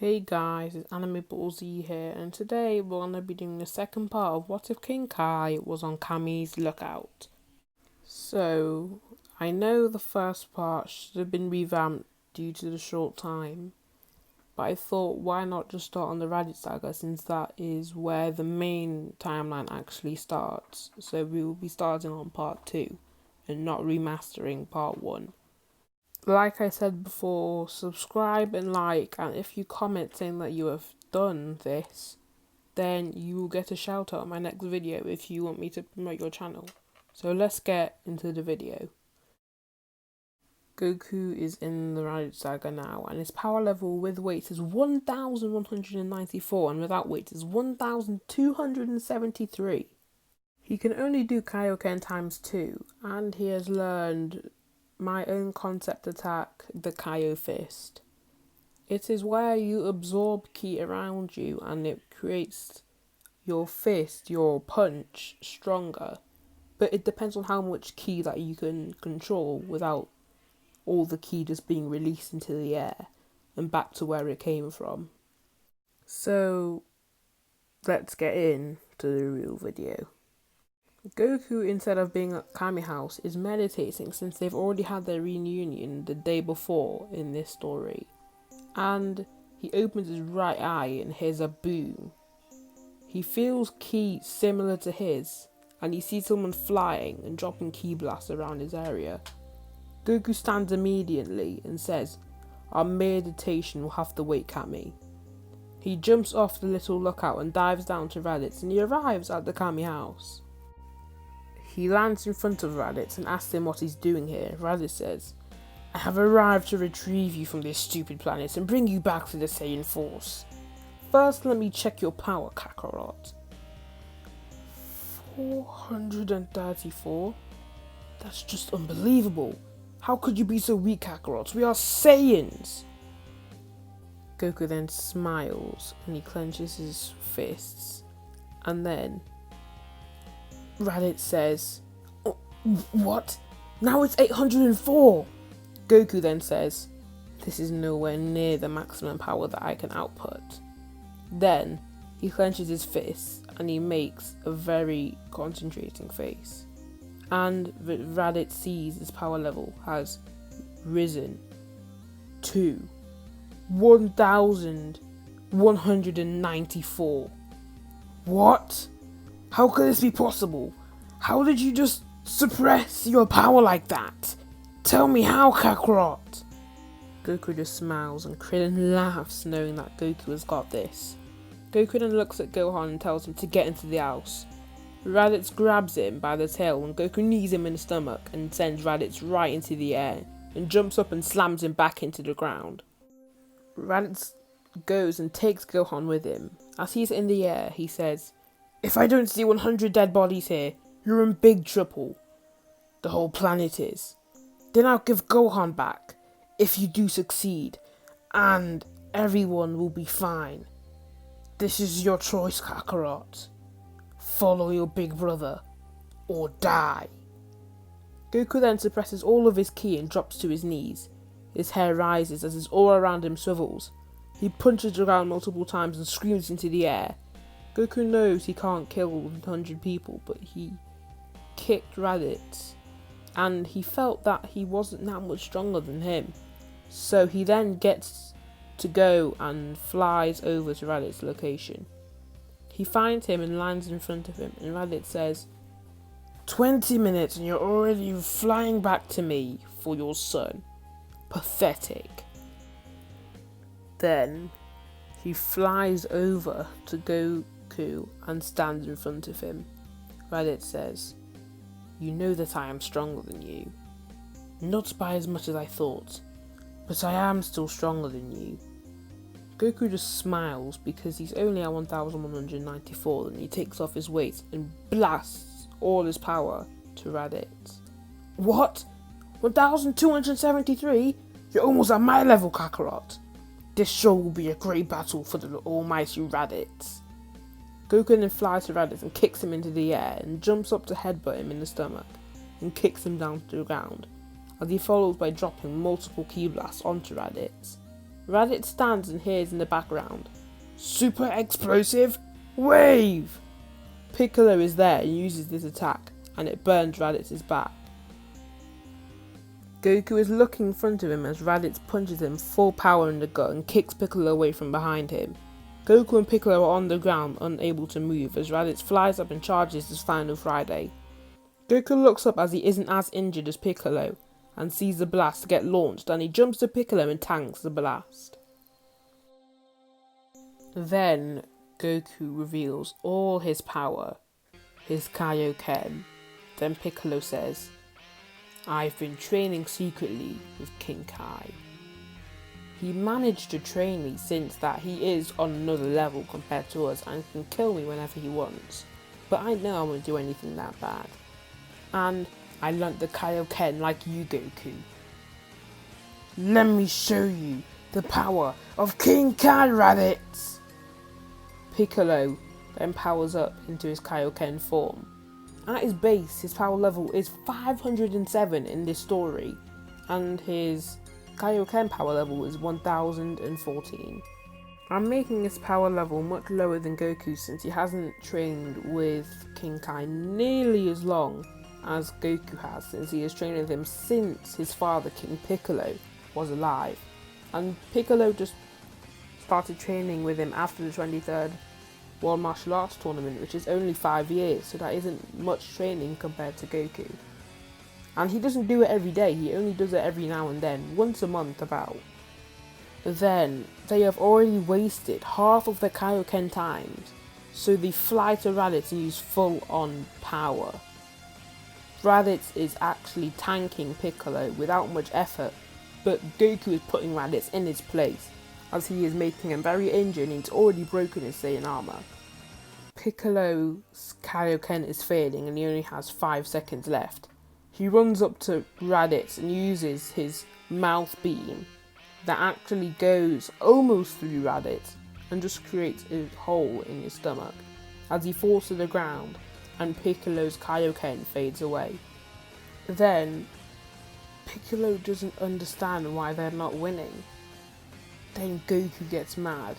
Hey guys, it's Anime Ball Z here, and today we're going to be doing the second part of What If King Kai was on Kami's lookout. So, I know the first part should have been revamped due to the short time, but I thought why not just start on the Raditz saga since that is where the main timeline actually starts. So we will be starting on part 2 and not remastering part 1. Like I said before, subscribe and like, and if you comment saying that you have done this, then you will get a shout out on my next video if you want me to promote your channel. So let's get into the video. Goku is in the Raditz saga now, and his power level with weights is 1194 and without weights is 1273. He can only do Kaioken times 2, and he has learned my own concept attack, the Kaio Fist. It is where you absorb ki around you and it creates your fist, your punch, stronger. But it depends on how much ki that you can control without all the ki just being released into the air and back to where it came from. So let's get into the real video. Goku, instead of being at Kami House, is meditating since they've already had their reunion the day before in this story. And he opens his right eye and hears a boom. He feels ki similar to his, and he sees someone flying and dropping ki blasts around his area. Goku stands immediately and says, "Our meditation will have to wait, Kami." He jumps off the little lookout and dives down to Raditz, and he arrives at the Kami House. He lands in front of Raditz and asks him what he's doing here. Raditz says, "I have arrived to retrieve you from this stupid planet and bring you back to the Saiyan Force. First, let me check your power, Kakarot." 434? That's just unbelievable. How could you be so weak, Kakarot? We are Saiyans! Goku then smiles and he clenches his fists, and then Raditz says, "Oh, what? Now it's 804! Goku then says, "This is nowhere near the maximum power that I can output." Then he clenches his fists and he makes a very concentrating face. And Raditz sees his power level has risen to 1194. What? How could this be possible? How did you just suppress your power like that? Tell me how, Kakarot! Goku just smiles and Krillin laughs knowing that Goku has got this. Goku then looks at Gohan and tells him to get into the house. Raditz grabs him by the tail and Goku knees him in the stomach and sends Raditz right into the air and jumps up and slams him back into the ground. Raditz goes and takes Gohan with him. As he's in the air, he says, "If I don't see 100 dead bodies here, you're in big trouble. The whole planet is. Then I'll give Gohan back, if you do succeed, and everyone will be fine. This is your choice, Kakarot. Follow your big brother, or die." Goku then suppresses all of his ki and drops to his knees. His hair rises as his aura around him swivels. He punches the ground multiple times and screams into the air. Goku knows he can't kill 100 people, but he kicked Raditz, and he felt that he wasn't that much stronger than him. So he then gets to go and flies over to Raditz's location. He finds him and lands in front of him, and Raditz says, 20 minutes and you're already flying back to me for your son. Pathetic." Then he flies over to Goku and stands in front of him. Raditz says, "You know that I am stronger than you. Not by as much as I thought, but I am still stronger than you." Goku just smiles because he's only at 1194, and he takes off his weight and blasts all his power to Raditz. "What? 1273? You're almost at my level, Kakarot. This sure will be a great battle for the almighty Raditz." Goku then flies to Raditz and kicks him into the air and jumps up to headbutt him in the stomach and kicks him down to the ground, as he follows by dropping multiple ki blasts onto Raditz. Raditz stands and hears in the background, "Super explosive wave!" Piccolo is there and uses this attack, and it burns Raditz's back. Goku is looking in front of him as Raditz punches him full power in the gut and kicks Piccolo away from behind him. Goku and Piccolo are on the ground, unable to move, as Raditz flies up and charges his final Friday. Goku looks up as he isn't as injured as Piccolo, and sees the blast get launched, and he jumps to Piccolo and tanks the blast. Then Goku reveals all his power, his Kaioken. Then Piccolo says, "I've been training secretly with King Kai. He managed to train me since that he is on another level compared to us and can kill me whenever he wants. But I know I won't do anything that bad. And I learnt the Kaioken like you, Goku. Let me show you the power of King Kai, Raditz!" Piccolo then powers up into his Kaioken form. At his base, his power level is 507 in this story, and his Kaioken power level is 1014. I'm making his power level much lower than Goku since he hasn't trained with King Kai nearly as long as Goku has, since he has trained with him since his father, King Piccolo, was alive. And Piccolo just started training with him after the 23rd World Martial Arts Tournament, which is only 5 years, so that isn't much training compared to Goku. And he doesn't do it every day, he only does it every now and then, once a month about. Then, they have already wasted half of their Kaioken times, so they fly to Raditz and use full-on power. Raditz is actually tanking Piccolo without much effort, but Goku is putting Raditz in his place, as he is making him very injured and he's already broken his Saiyan armor. Piccolo's Kaioken is fading and he only has 5 seconds left. He runs up to Raditz and uses his mouth beam that actually goes almost through Raditz and just creates a hole in his stomach as he falls to the ground and Piccolo's Kaioken fades away. Then, Piccolo doesn't understand why they're not winning. Then Goku gets mad.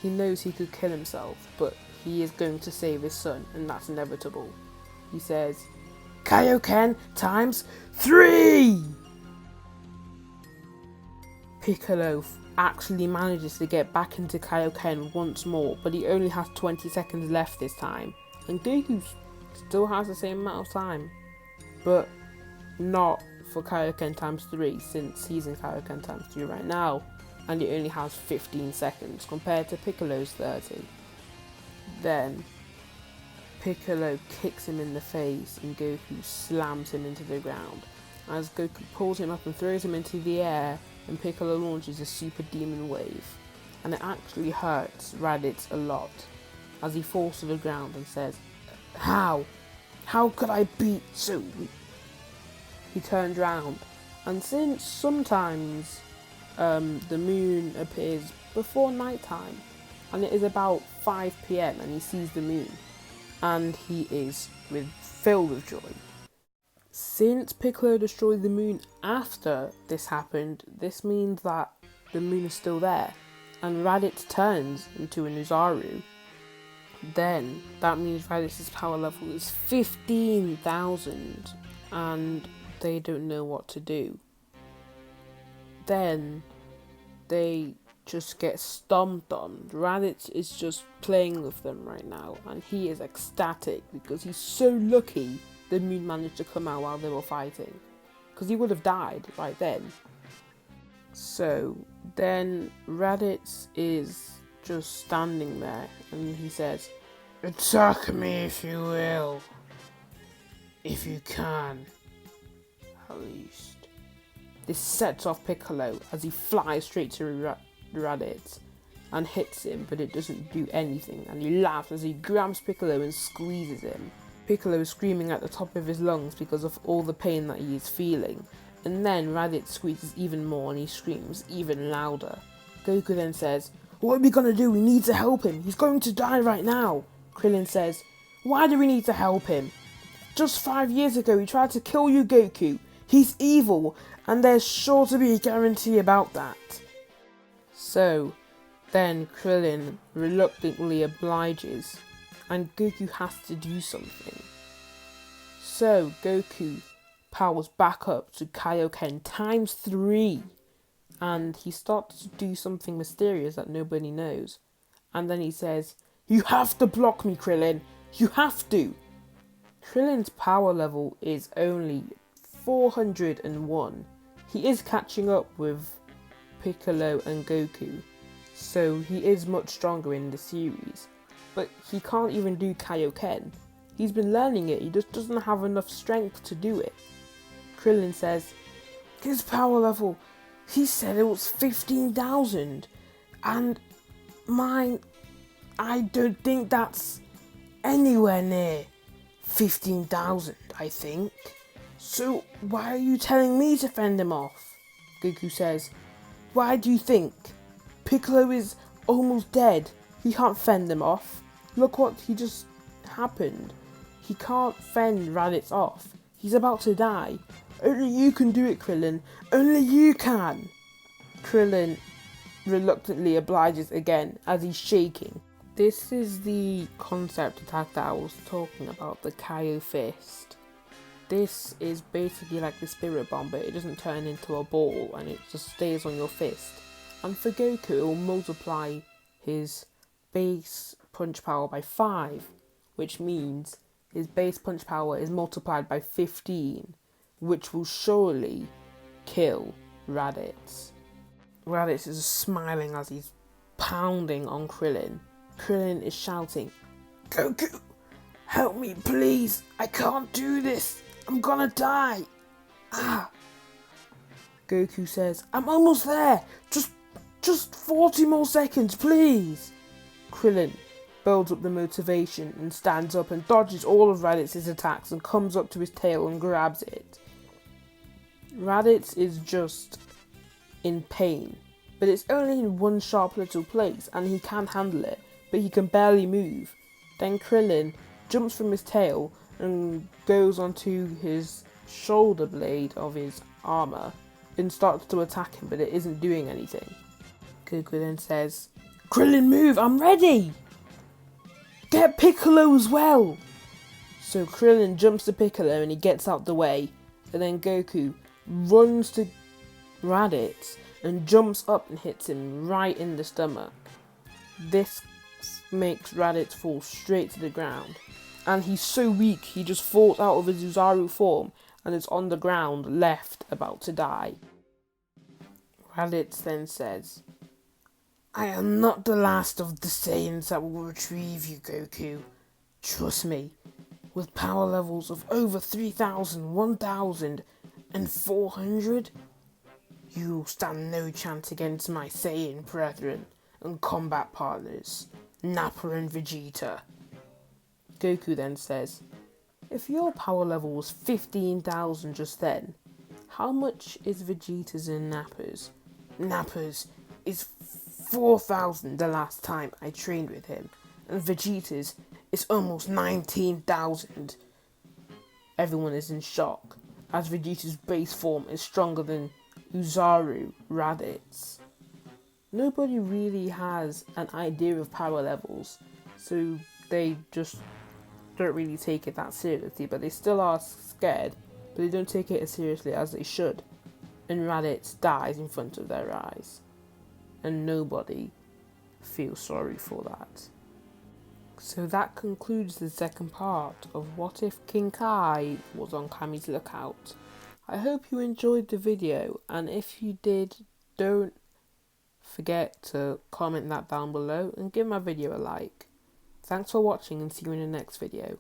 He knows he could kill himself, but he is going to save his son, and that's inevitable. He says, "Kaioken times 3! Piccolo actually manages to get back into Kaioken once more, but he only has 20 seconds left this time. And Goku still has the same amount of time, but not for Kaioken times 3, since he's in Kaioken times 3 right now. And he only has 15 seconds compared to Piccolo's 30. Then, Piccolo kicks him in the face and Goku slams him into the ground. As Goku pulls him up and throws him into the air, and Piccolo launches a super demon wave. And it actually hurts Raditz a lot, as he falls to the ground and says, "How? How could I beat you?" He turns round, and since sometimes the moon appears before nighttime, and it is about 5 PM, and he sees the moon, and he is filled with joy. Since Piccolo destroyed the moon after this happened, this means that the moon is still there, and Raditz turns into a Nuzaru. Then that means Raditz's power level is 15,000, and they don't know what to do. Then they just get stomped on. Raditz is just playing with them right now, and he is ecstatic because he's so lucky the moon managed to come out while they were fighting, because he would have died right then. So then Raditz is just standing there and he says, "Attack me if you will. If you can, at least." This sets off Piccolo as he flies straight to Raditz and hits him, but it doesn't do anything, and he laughs as he grabs Piccolo and squeezes him. Piccolo is screaming at the top of his lungs because of all the pain that he is feeling, and then Raditz squeezes even more and he screams even louder. Goku then says, "What are we gonna do? We need to help him. He's going to die right now." Krillin says, "Why do we need to help him? Just 5 years ago he tried to kill you, Goku. He's evil, and there's sure to be a guarantee about that." So then Krillin reluctantly obliges, and Goku has to do something. So Goku powers back up to Kaioken times 3, and he starts to do something mysterious that nobody knows. And then he says, "You have to block me, Krillin. You have to." Krillin's power level is only 401. He is catching up with Piccolo and Goku, so he is much stronger in the series. But he can't even do Kaioken. He's been learning it, he just doesn't have enough strength to do it. Krillin says, "His power level, he said it was 15,000, and mine, I don't think that's anywhere near 15,000, I think. So why are you telling me to fend him off?" Goku says, "Why do you think? Piccolo is almost dead. He can't fend him off. Look what he just happened. He can't fend Raditz off. He's about to die. Only you can do it, Krillin. Only you can." Krillin reluctantly obliges again as he's shaking. This is the concept attack that I was talking about, the Kaio Fist. This is basically like the Spirit Bomb, but it doesn't turn into a ball and it just stays on your fist. And for Goku, it will multiply his base punch power by 5, which means his base punch power is multiplied by 15, which will surely kill Raditz. Raditz is smiling as he's pounding on Krillin. Krillin is shouting, "Goku, help me please, I can't do this, I'm gonna die, ah." Goku says, "I'm almost there, just 40 more seconds, please." Krillin builds up the motivation and stands up and dodges all of Raditz's attacks and comes up to his tail and grabs it. Raditz is just in pain, but it's only in one sharp little place and he can handle it, but he can barely move. Then Krillin jumps from his tail and goes onto his shoulder blade of his armour and starts to attack him, but it isn't doing anything. Goku then says, "Krillin, move, I'm ready! Get Piccolo as well!" So Krillin jumps to Piccolo and he gets out the way, and then Goku runs to Raditz and jumps up and hits him right in the stomach. This makes Raditz fall straight to the ground, and he's so weak he just falls out of his Uzaru form and is on the ground left about to die. Raditz then says, "I am not the last of the Saiyans that will retrieve you, Goku. Trust me, with power levels of over 3,000, 1,000, and 400, you will stand no chance against my Saiyan brethren and combat partners, Nappa and Vegeta." Goku then says, "If your power level was 15,000 just then, how much is Vegeta's and Nappa's? Nappa's is 4,000 the last time I trained with him, and Vegeta's is almost 19,000. Everyone is in shock, as Vegeta's base form is stronger than Uzaru Raditz. Nobody really has an idea of power levels, so they just don't really take it that seriously, but they still are scared, but they don't take it as seriously as they should. And Raditz dies in front of their eyes, and nobody feels sorry for that. So that concludes the second part of What If King Kai was on Kami's lookout. I hope you enjoyed the video, and if you did, don't forget to comment that down below and give my video a like. Thanks for watching and see you in the next video.